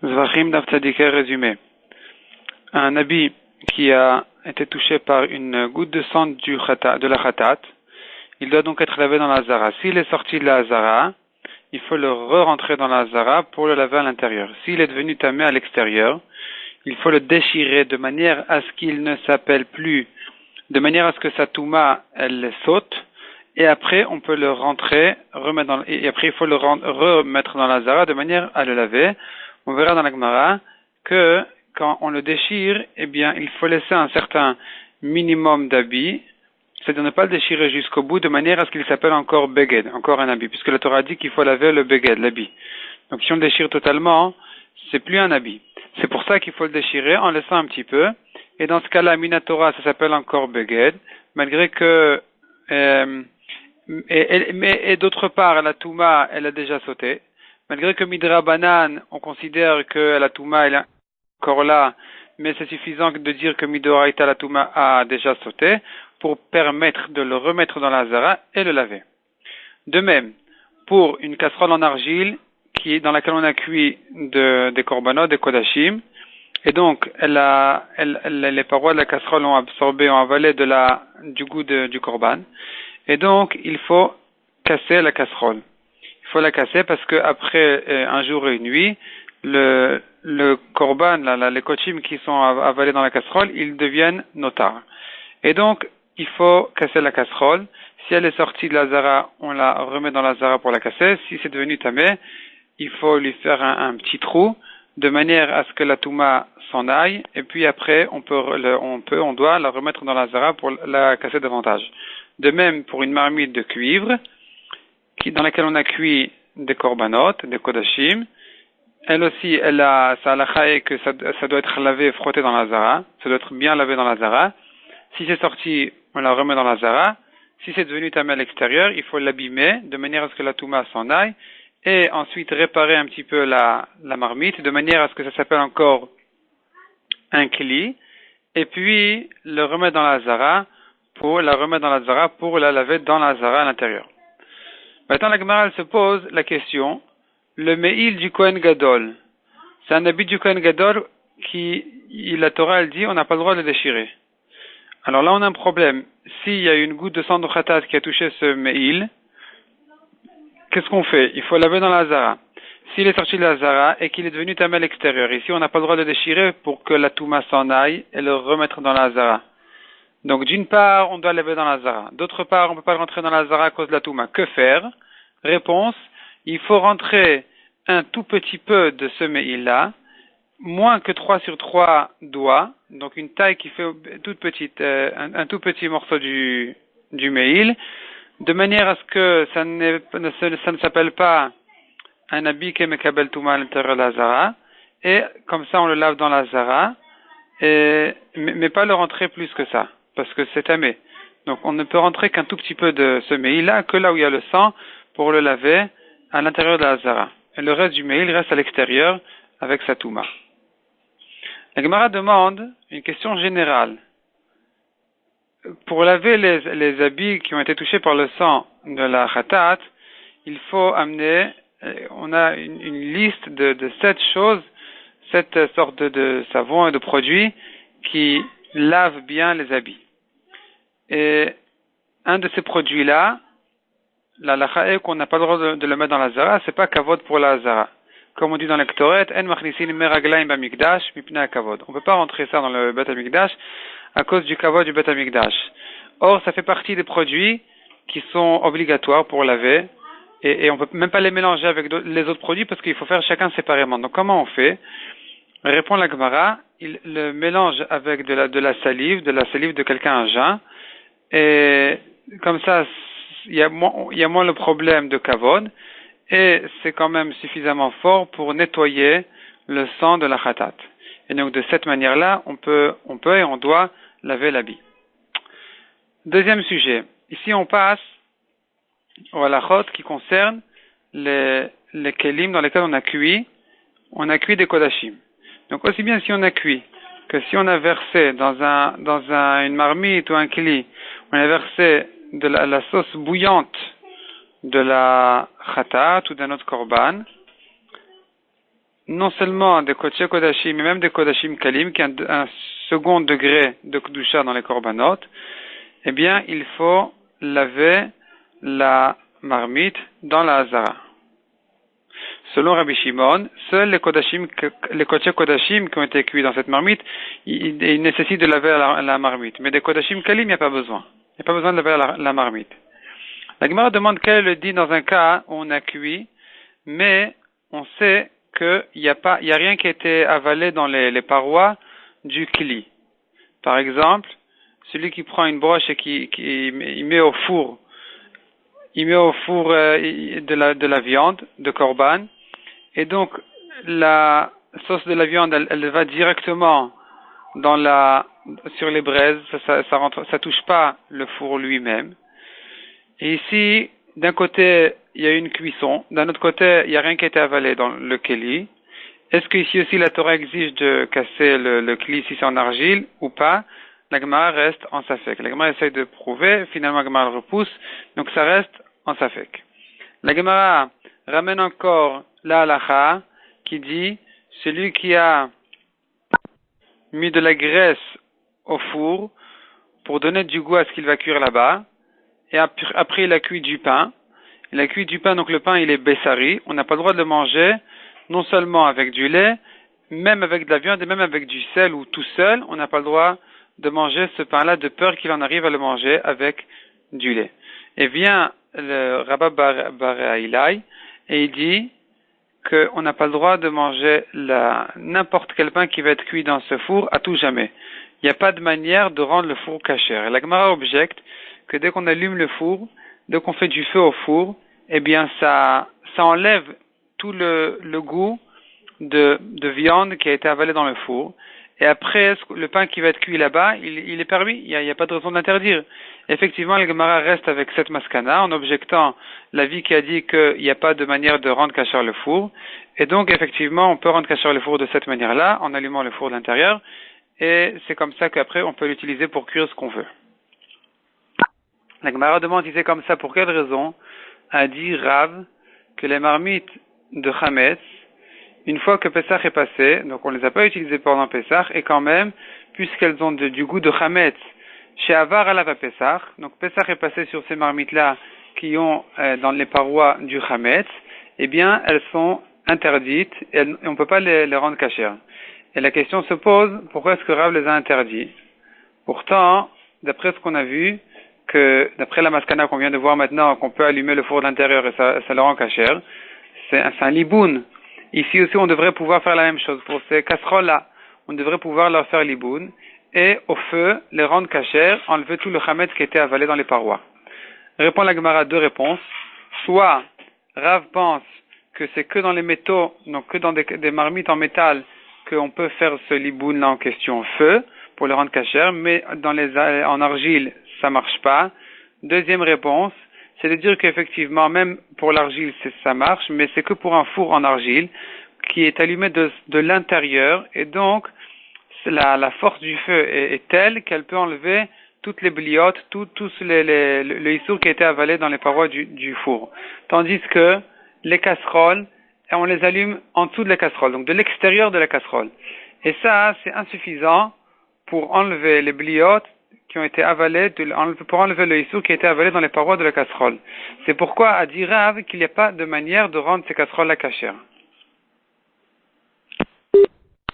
Zvachim Daf Tzadiké résumé. Un habit qui a été touché par une goutte de sang de la khatat, il doit donc être lavé dans la zara. S'il est sorti de la zara, il faut le re-rentrer dans la zara pour le laver à l'intérieur. S'il est devenu tamé à l'extérieur, il faut le déchirer de manière à ce qu'il ne s'appelle plus, de manière à ce que sa touma, elle saute, et après on peut le rentrer, et après il faut le remettre dans la zara de manière à le laver. On verra dans la Gemara que quand on le déchire, eh bien, il faut laisser un certain minimum d'habits, c'est-à-dire ne pas le déchirer jusqu'au bout de manière à ce qu'il s'appelle encore beged, encore un habit, puisque la Torah dit qu'il faut laver le beged, l'habit. Donc si on le déchire totalement, c'est plus un habit. C'est pour ça qu'il faut le déchirer en laissant un petit peu. Et dans ce cas-là, minatora, ça s'appelle encore beged, malgré que mais d'autre part, la touma, elle a déjà sauté. Malgré que Midra Banan, on considère que la Touma est encore là, mais c'est suffisant de dire que Midoraita la Touma a déjà sauté pour permettre de le remettre dans la Zara et le laver. De même, pour une casserole en argile dans laquelle on a cuit des korbanot, des kodashim, et donc les parois de la casserole ont avalé du goût du korban, et donc il faut casser la casserole. Il faut la casser parce que après un jour et une nuit, le korban, les kochim qui sont avalés dans la casserole, ils deviennent notar. Et donc, il faut casser la casserole. Si elle est sortie de la zara, on la remet dans la zara pour la casser. Si c'est devenu tamé, il faut lui faire un petit trou de manière à ce que la touma s'en aille. Et puis après, on doit la remettre dans la zara pour la casser davantage. De même pour une marmite de cuivre, dans laquelle on a cuit des korbanot, des kodashim. Elle aussi, sa halakha est que ça doit être lavé, frotté dans la zara. Ça doit être bien lavé dans la zara. Si c'est sorti, on la remet dans la zara. Si c'est devenu tamé à l'extérieur, il faut l'abîmer de manière à ce que la touma s'en aille. Et ensuite réparer un petit peu la marmite de manière à ce que ça s'appelle encore un kli. Et puis le remettre dans la zara pour la laver dans la zara à l'intérieur. Maintenant, la Gemara se pose la question, le me'il du Kohen Gadol, c'est un habit du Kohen Gadol la Torah elle dit, on n'a pas le droit de le déchirer. Alors là, on a un problème. S'il y a une goutte de sang de khatat qui a touché ce me'il, qu'est-ce qu'on fait? Il faut laver dans la zara. S'il est sorti de la zara et qu'il est devenu tamé à l'extérieur, ici on n'a pas le droit de le déchirer pour que la touma s'en aille et le remettre dans la zara. Donc d'une part, on doit laver dans la zara. D'autre part, on ne peut pas rentrer dans la zara à cause de la touma. Que faire? Réponse, il faut rentrer un tout petit peu de ce me'il-là, moins que 3 sur 3 doigts, donc une taille qui fait toute petite, un tout petit morceau du me'il, de manière à ce que ça ne s'appelle pas un habit qui est mekabel touma à l'intérieur de la zara, et comme ça on le lave dans la zara, mais pas le rentrer plus que ça, parce que c'est tamé. Donc on ne peut rentrer qu'un tout petit peu de ce me'il-là, que là où il y a le sang, pour le laver à l'intérieur de la zara. Et le reste du me'il reste à l'extérieur avec sa touma. La Gemara demande une question générale. Pour laver les habits qui ont été touchés par le sang de la khatat, il faut amener, on a une liste de 7 choses, 7 sortes de savons et de produits qui lavent bien les habits. Et un de ces produits-là, la halakha est qu'on n'a pas le droit de le mettre dans la zara, c'est pas kavod pour la zara. Comme on dit dans la Ktoret, en machnisin meraglaim bamikdash mipnei kavod. On peut pas rentrer ça dans le Bet Hamikdash à cause du kavod du Bet Hamikdash. Or, ça fait partie des produits qui sont obligatoires pour laver, et on peut même pas les mélanger avec les autres produits parce qu'il faut faire chacun séparément. Donc, comment on fait? Répond la Gemara, il le mélange avec de la salive de quelqu'un à jeun, et comme ça, il y a moins le problème de kavod, et c'est quand même suffisamment fort pour nettoyer le sang de la khatat. Et donc de cette manière-là, on peut et on doit laver l'habit. Deuxième sujet. Ici on passe au halachot qui concerne les kelim dans lesquels on a cuit des kodashim. Donc aussi bien si on a cuit que si on a versé dans une marmite ou un keli, on a versé de la sauce bouillante de la khatat ou d'un autre korban, non seulement des Kodesh Kodashim, mais même des Kodashim Kalim, qui ont un second degré de Kedusha dans les Korbanot, eh bien, il faut laver la marmite dans la Hazara. Selon Rabbi Shimon, seuls les Kodesh Kodashim qui ont été cuits dans cette marmite, ils nécessitent de laver la marmite. Mais des Kodashim Kalim, il n'y a pas besoin. Il n'y a pas besoin de laver la marmite. La Gemara demande quel est le dit dans un cas où on a cuit, mais on sait qu'il n'y a rien qui a été avalé dans les parois du kli. Par exemple, celui qui prend une broche et il met au four, de la viande, de korban, et donc la sauce de la viande, elle va directement sur les braises, ça touche pas le four lui-même. Et ici, d'un côté, il y a une cuisson, d'un autre côté, il n'y a rien qui a été avalé dans le keli. Est-ce qu'ici aussi la Torah exige de casser le kli si c'est en argile ou pas? La Gemara reste en safek. La Gemara essaye de prouver, finalement la Gemara le repousse, donc ça reste en safek. La Gemara ramène encore la halacha qui dit, celui qui a mis de la graisse au four pour donner du goût à ce qu'il va cuire là-bas, et après il a cuit du pain. Il a cuit du pain, donc le pain il est bessari. On n'a pas le droit de le manger non seulement avec du lait, même avec de la viande et même avec du sel ou tout seul. On n'a pas le droit de manger ce pain-là de peur qu'il en arrive à le manger avec du lait. Et vient le Rabba Bar Ilai et il dit qu'on n'a pas le droit de manger n'importe quel pain qui va être cuit dans ce four à tout jamais. Il n'y a pas de manière de rendre le four kasher. Et la Gemara objecte que dès qu'on allume le four, dès qu'on fait du feu au four, eh bien ça enlève tout le goût de viande qui a été avalé dans le four. Et après, le pain qui va être cuit là-bas, il est permis, il n'y a pas de raison d'interdire. Effectivement, le Gemara reste avec cette maskana, en objectant l'avis qui a dit qu'il n'y a pas de manière de rendre kasher le four. Et donc, effectivement, on peut rendre kasher le four de cette manière-là, en allumant le four de l'intérieur. Et c'est comme ça qu'après, on peut l'utiliser pour cuire ce qu'on veut. La Gemara demande si c'est comme ça, pour quelle raison a dit Rav que les marmites de Chametz, une fois que Pessah est passé, donc on ne les a pas utilisées pendant Pessah, et quand même, puisqu'elles ont du goût de Chametz, chez Avar Alav Pessah, donc Pessah est passé sur ces marmites-là qui ont dans les parois du Chametz, eh bien elles sont interdites et on ne peut pas les rendre cachères. Et la question se pose, pourquoi est-ce que Rav les a interdits? Pourtant, d'après ce qu'on a vu, que d'après la maskana qu'on vient de voir maintenant, qu'on peut allumer le four de l'intérieur et ça le rend cachère, c'est un liboun. Ici aussi, on devrait pouvoir faire la même chose. Pour ces casseroles-là, on devrait pouvoir leur faire liboun et au feu, les rendre cachères, enlever tout le chametz qui était avalé dans les parois. Répond la Gemara deux réponses. Soit, Rav pense que c'est que dans les métaux, donc que dans des marmites en métal, qu'on peut faire ce liboun-là en question au feu, pour les rendre cachères, mais en argile, ça marche pas. Deuxième réponse, c'est de dire qu'effectivement, même pour l'argile, ça marche, mais c'est que pour un four en argile qui est allumé de l'intérieur, et donc la force du feu est telle qu'elle peut enlever toutes les bliotes, tout le issour qui a été avalé dans les parois du four. Tandis que les casseroles, on les allume en dessous de la casserole, donc de l'extérieur de la casserole. Et ça, c'est insuffisant pour enlever les bliotes qui ont été avalés, pour enlever le issour qui a été avalé dans les parois de la casserole. C'est pourquoi a dit Rav qu'il n'y a pas de manière de rendre ces casseroles-là cachères.